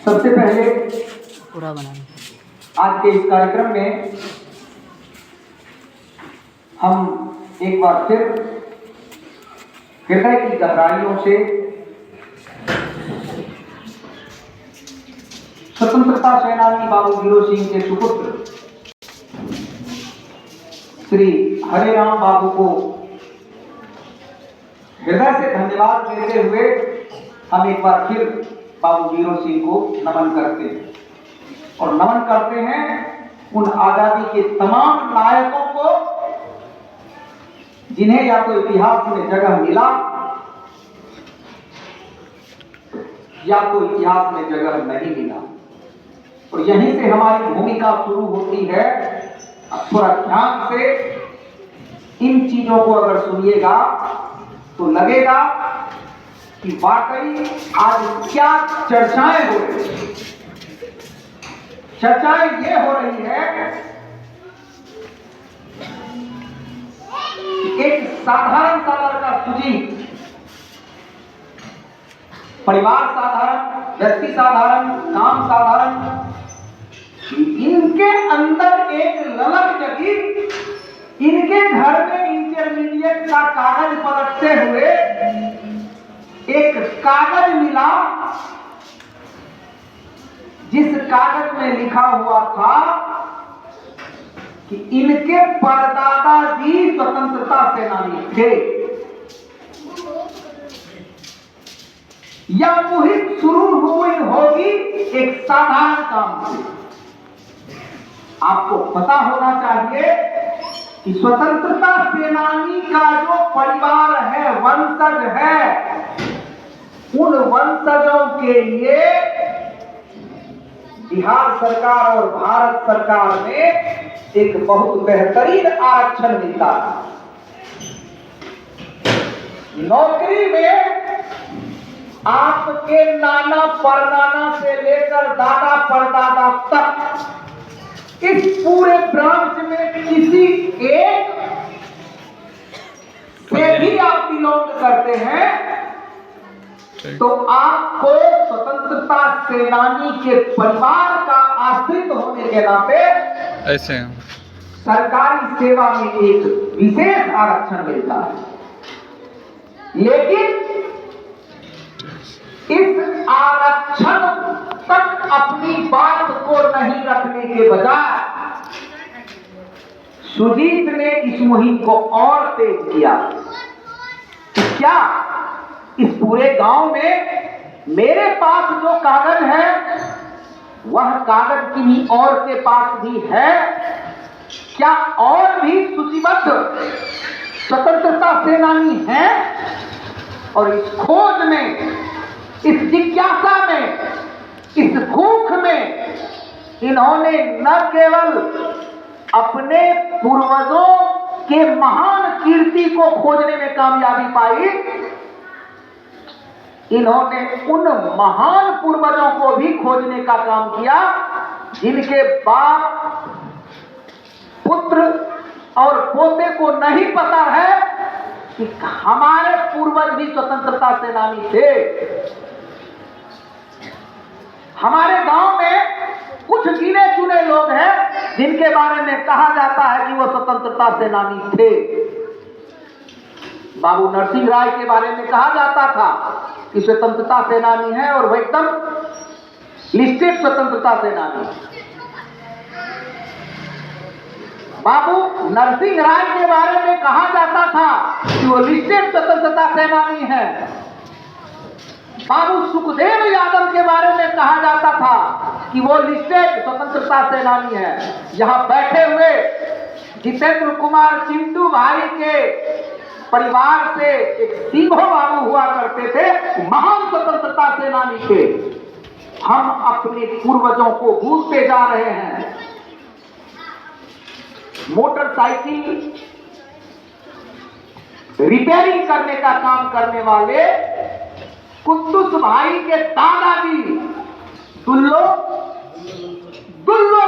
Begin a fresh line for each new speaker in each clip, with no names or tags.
सबसे पहले
पूरा बनाना।
आज के इस कार्यक्रम में हम एक बार फिर हृदय की गहराइयों से स्वतंत्रता सेनानी बाबू वीरो सिंह के सुपुत्र श्री हरेराम बाबू को हृदय से धन्यवाद देते हुए हम एक बार फिर बाबू वीरो सिंह को नमन करते हैं और नमन करते हैं उन आजादी के तमाम नायकों को जिन्हें या तो इतिहास में जगह मिला या तो इतिहास में जगह नहीं मिला। और यहीं से हमारी भूमिका शुरू होती है। अब थोड़ा ध्यान से इन चीजों को अगर सुनिएगा तो लगेगा कि वाकई आज क्या चर्चाएं हो रही हैं। चर्चाएं ये हो रही है कि एक साधारण सा लड़का सुजीत, परिवार साधारण, व्यक्ति साधारण, काम साधारण, इनके अंदर एक ललक जगी। इनके घर में इंटरमीडिएट का कागज पलटते हुए एक कागज मिला जिस कागज में लिखा हुआ था कि इनके परदादा जी स्वतंत्रता सेनानी थे। यह मुहिम शुरू हुई होगी एक साधारण काम से। आपको पता होना चाहिए कि स्वतंत्रता सेनानी का जो परिवार है, वंशज है, उन वंशजों के लिए बिहार सरकार और भारत सरकार में एक बहुत बेहतरीन आरक्षण मिलता है। नौकरी में आपके नाना परनाना से लेकर दादा परदादा तक इस पूरे ब्रांच में किसी एक से भी आप बिलोंग करते हैं तो आपको स्वतंत्रता सेनानी के परिवार का आश्रित होने के नाते
ऐसे
सरकारी सेवा में एक विशेष आरक्षण मिलता है। लेकिन इस आरक्षण तक अपनी बात को नहीं रखने के बजाय सुजीत ने इस मुहिम को और तेज किया। क्या इस पूरे गांव में मेरे पास जो कागज है वह कागज किन्हीं और के पास भी है? क्या और भी सूचीबद्ध स्वतंत्रता सेनानी हैं? और इस खोज में, इस जिज्ञासा में, इस भूख में इन्होंने न केवल अपने पूर्वजों के महान कीर्ति को खोजने में कामयाबी पाई, इन्होंने उन महान पूर्वजों को भी खोजने का काम किया जिनके बाप, पुत्र और पोते को नहीं पता है कि हमारे पूर्वज भी स्वतंत्रता सेनानी थे। हमारे गांव में कुछ गिने चुने लोग हैं जिनके बारे में कहा जाता है कि वो स्वतंत्रता सेनानी थे। बाबू नरसिंह राय के बारे में कहा जाता था कि स्वतंत्रता सेनानी है और वह एकदम लिस्टेड स्वतंत्रता सेनानी। बाबू नरसिंह राय के बारे में कहा जाता था कि वो लिस्टेड स्वतंत्रता सेनानी है। बाबू सुखदेव यादव के बारे में कहा जाता था कि वो लिस्टेड स्वतंत्रता सेनानी है। यहां बैठे हुए जितेंद्र कुमार चिंटू भाई के परिवार से एक सिंघो बाबू हुआ करते थे, महान स्वतंत्रता सेनानी थे। हम अपने पूर्वजों को भूलते जा रहे हैं। मोटरसाइकिल रिपेयरिंग करने का काम करने वाले कुद्दुस भाई के दादाजी दुल्लो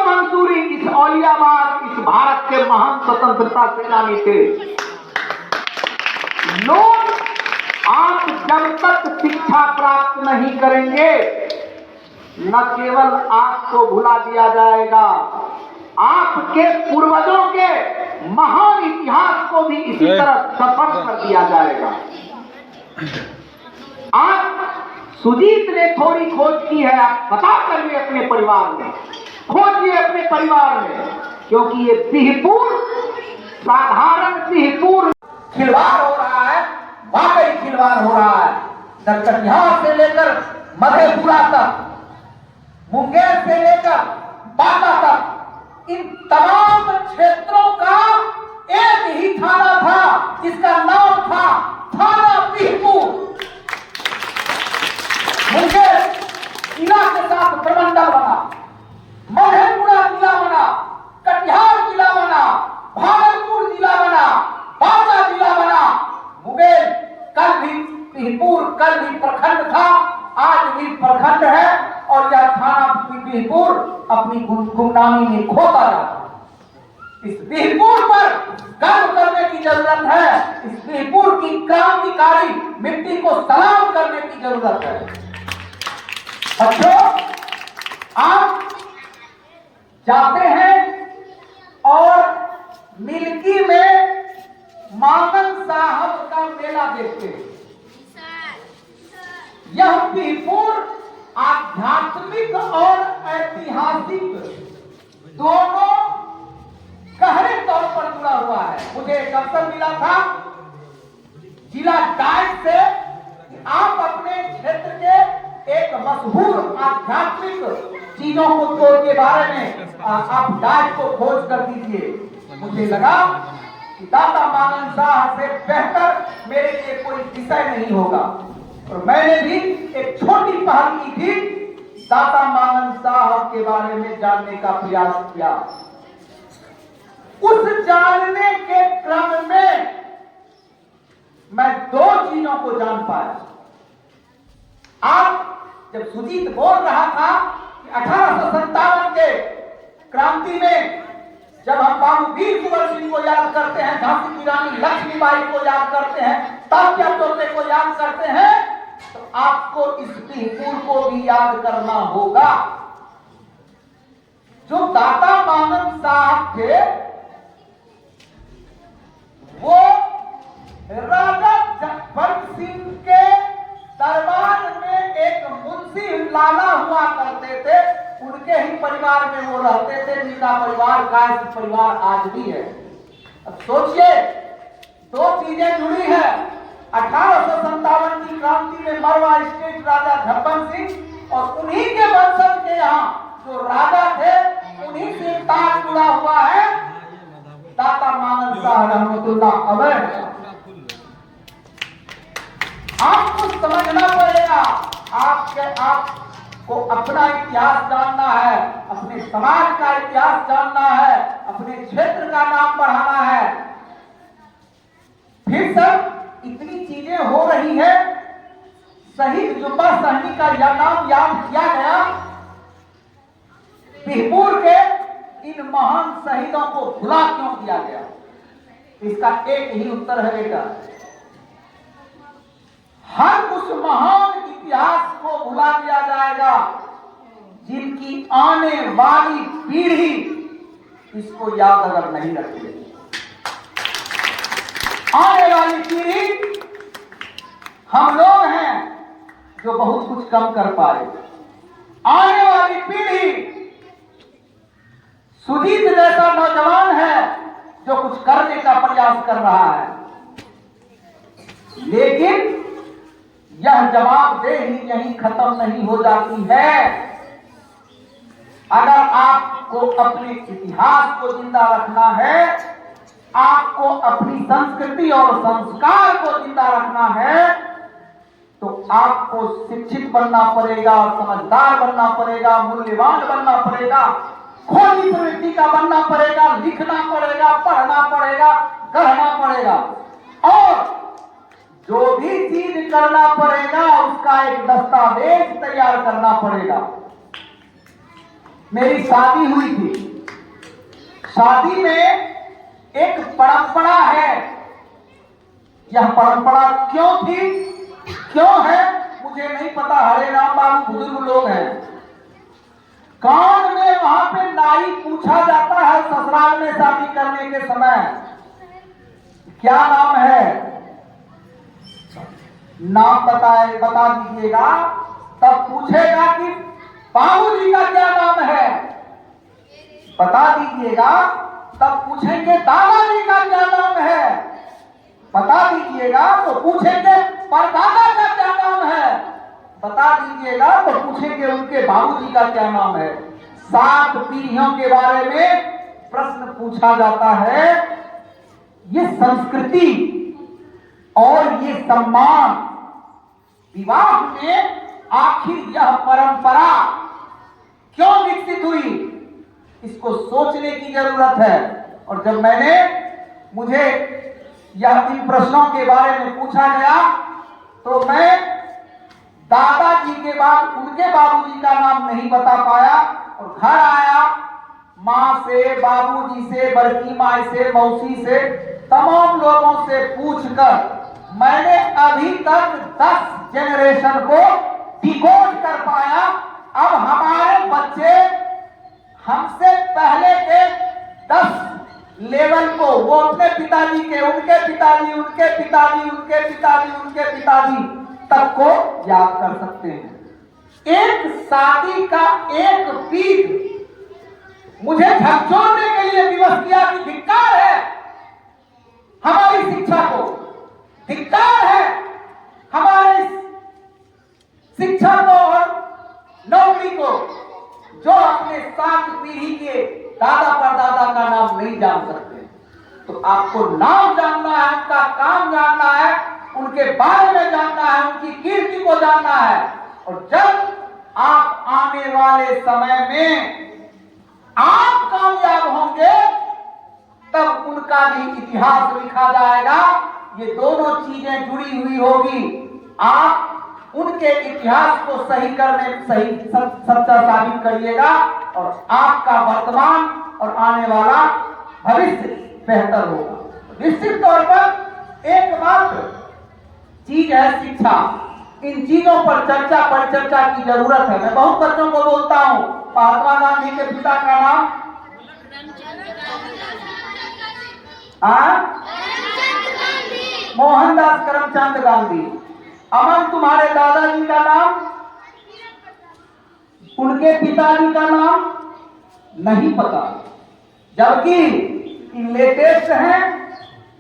मंसूरी इस औलियाबाद, इस भारत के महान स्वतंत्रता सेनानी थे। लोग आप जब तक शिक्षा प्राप्त नहीं करेंगे, न केवल आपको भुला दिया जाएगा, आपके पूर्वजों के महान इतिहास को भी इसी तरह सफल कर दिया जाएगा। आज सुजीत ने थोड़ी खोज की है, आप पता करिए अपने परिवार में, खोजिए अपने परिवार में, क्योंकि ये बिहपुर साधारण बिहपुर खिलवाड़ हो रहा है, वाकई खिलवाड़ हो रहा है। कटिहार से लेकर मधेपुरा तक, मुंगेर से लेकर बांका तक, इन तमाम क्षेत्रों का एक ही थाना था जिसका नाम था थाना बिहपुर। मुंगेर जिला के साथ प्रमंडल बना, मधेपुरा जिला बना, कटिहार जिला बना, भागलपुर जिला बना, बांका जिला बना, मुंगेर कल भी बिहपुर कल भी प्रखंड था, आज भी प्रखंड है, और यह थाना बिहपुर अपनी गुमनामी में खोता जाता है। इस बिहपुर पर गर्व करने की जरूरत है, इस बिहपुर की क्रांतिकारी मिट्टी को सलाम करने की जरूरत है। बच्चों, आप जाते हैं और मिल्की में मांगन साहब का मेला देखते हैं। यह बिहपुर आध्यात्मिक और ऐतिहासिक दोनों गहरे तौर पर जुड़ा हुआ है। मुझे एक अवसर मिला था जिला डाइट से कि आप अपने क्षेत्र के एक मशहूर आध्यात्मिक चीजों को के बारे में आप डाइट को खोज कर दीजिए। मुझे लगा कि दाता मांगन शाह से बेहतर मेरे लिए कोई विषय नहीं होगा, और मैंने भी एक छोटी पहल की थी, दाता मांगन साहब के बारे में जानने का प्रयास किया। उस जानने के क्रम में मैं दो चीजों को जान पाया। आज जब सुजीत बोल रहा था कि 1857 के क्रांति में जब हम बाबू वीर कुंवर सिंह को याद करते हैं, झांसी की रानी लक्ष्मीबाई को याद करते हैं, तात्या टोपे को याद करते हैं, तो आपको इस बिहपुर को भी याद करना होगा। जो दाता मांगन साहब थे वो राजा जगवंत सिंह के दरबार में एक मुंशी लाला हुआ करते थे, उनके ही परिवार में वो रहते थे, जिनका परिवार कायस्थ परिवार आज भी है। अब सोचिए, दो चीजें जुड़ी है। 1857 की क्रांति में मरवा स्टेट राजा जगवंत सिंह और उन्हीं के वंशज के यहाँ जो राजा थे, उन्हीं से ताज जुड़ा हुआ है दाता मांगन शाह रहमतुल्लाह अलैह। आपको समझना पड़ेगा, आपको अपना इतिहास जानना है, अपने समाज का इतिहास जानना है, अपने क्षेत्र का नाम बढ़ाना है। फिर सब इतनी चीजें हो रही है, शहीद जुब्बा सहनी का यह नाम याद किया गया। बिहपुर के इन महान शहीदों को भुला क्यों किया गया? इसका एक ही उत्तर है बेटा, हर उस महान इतिहास को भुला दिया जाएगा जिनकी आने वाली पीढ़ी इसको याद अगर नहीं रखेगी। आने वाली पीढ़ी हम लोग हैं जो बहुत कुछ कम कर पाए। आने वाली पीढ़ी सुजीत जैसा नौजवान है जो कुछ करने का प्रयास कर रहा है, लेकिन यह जवाबदेही यहीं खत्म नहीं हो जाती है। अगर आपको अपने इतिहास को जिंदा रखना है, आपको अपनी संस्कृति और संस्कार को जिंदा रखना है, तो आपको शिक्षित बनना पड़ेगा, समझदार बनना पड़ेगा, मूल्यवान बनना पड़ेगा, खोजी प्रवृत्ति का बनना पड़ेगा, लिखना पड़ेगा, पढ़ना पड़ेगा, गढ़ना पड़ेगा, और जो भी चीज करना पड़ेगा उसका एक दस्तावेज तैयार करना पड़ेगा। मेरी शादी हुई थी, शादी में एक परंपरा है। यह परंपरा क्यों थी, क्यों है, मुझे नहीं पता। हरे राम बाबू बुजुर्ग लोग हैं, गांव में वहां पे नाई पूछा जाता है ससुराल में शादी करने के समय, क्या नाम है? नाम बता दीजिएगा। तब पूछेगा कि बाबूजी का क्या नाम है, बता दीजिएगा। तब पूछेंगे दादाजी का क्या नाम है, बता दीजिएगा। तो पूछेंगे परदादा का क्या नाम है, बता दीजिएगा। तो पूछेंगे उनके बाबूजी का क्या नाम है। 7 पीढ़ियों के बारे में प्रश्न पूछा जाता है। ये संस्कृति और ये सम्मान विवाह में आखिर यह परंपरा क्यों विकसित हुई, इसको सोचने की जरूरत है। और जब मुझे इन प्रश्नों के बारे में पूछा गया तो मैं दादाजी के बाद उनके बाबूजी का नाम नहीं बता पाया और घर आया, माँ से, बाबूजी से, बड़की माई से, मौसी से, तमाम लोगों से पूछकर मैंने अभी तक 10 जनरेशन को डिकोड कर पाया। अब हमारे बच्चे हमसे पहले के 10 लेवल को वो अपने पिताजी के, उनके पिताजी, उनके पिताजी, उनके पिताजी, उनके पिताजी तक को याद कर सकते हैं। एक शादी का एक पीठ मुझे झकझोरने के लिए विवश किया कि धिक्कार है हमारी शिक्षा को, धिक्कार है हमारे शिक्षा को और नौकरी को, जो अपने 7 पीढ़ी के दादा परदादा का नाम नहीं जान सकते। तो आपको नाम जानना है, उनका काम जानना है, उनके बारे में जानना है, उनकी कीर्ति को जानना है। और जब आप आने वाले समय में आप कामयाब होंगे तब उनका भी इतिहास लिखा जाएगा। ये दोनों चीजें जुड़ी हुई होगी। आप उनके इतिहास को सही सच्चा साबित करिएगा और आपका वर्तमान और आने वाला भविष्य बेहतर होगा। निश्चित तौर पर एकमात्र चीज है शिक्षा। इन चीजों पर परिचर्चा की जरूरत है। मैं बहुत बच्चों को बोलता हूँ, महात्मा गांधी के पिता का नाम मोहनदास करमचंद गांधी। अमन, तुम्हारे दादाजी का नाम, उनके पिताजी का नाम नहीं पता, जबकि लेटेस्ट हैं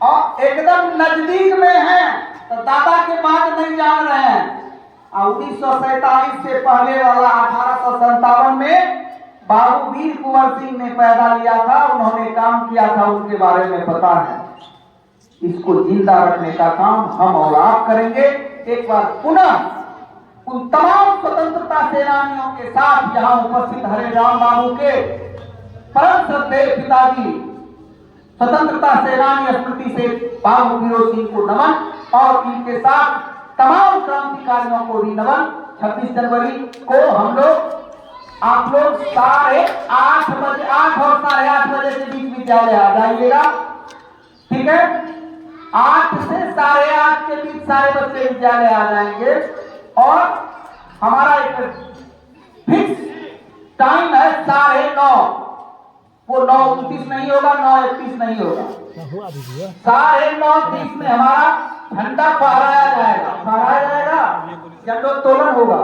और एकदम नजदीक में हैं, तो दादा के बाद नहीं जान रहे हैं। 1947 से पहले वाला 1857 में बाबू वीर कुंवर सिंह ने पैदा लिया था, उन्होंने काम किया था, उनके बारे में पता है। इसको जिंदा रखने का काम हम और आप करेंगे। एक बार पुनः उन तमाम स्वतंत्रता सेनानियों के साथ यहां उपस्थित हरे राम बाबू के परम श्रद्धेय पिताजी स्वतंत्रता सेनानी स्मृति से बाबू फिरोज सिंह को नमन और इनके साथ तमाम क्रांतिकारियों को भी नमन। 26 जनवरी को हम लोग आप लोग 8:30 बजे 8 और 8:30 बजे के बीच विद्यालय आ जाइएगा, ठीक है? 8 से 8:30 के बीच सारे बच्चे विद्यालय आ जाएंगे और हमारा एक फिक्स टाइम है 9:30। वो 9:29 नहीं होगा, 9:31 नहीं होगा, 9:30 में हमारा झंडा फहराया जाएगा, झंडोत्तोलन होगा।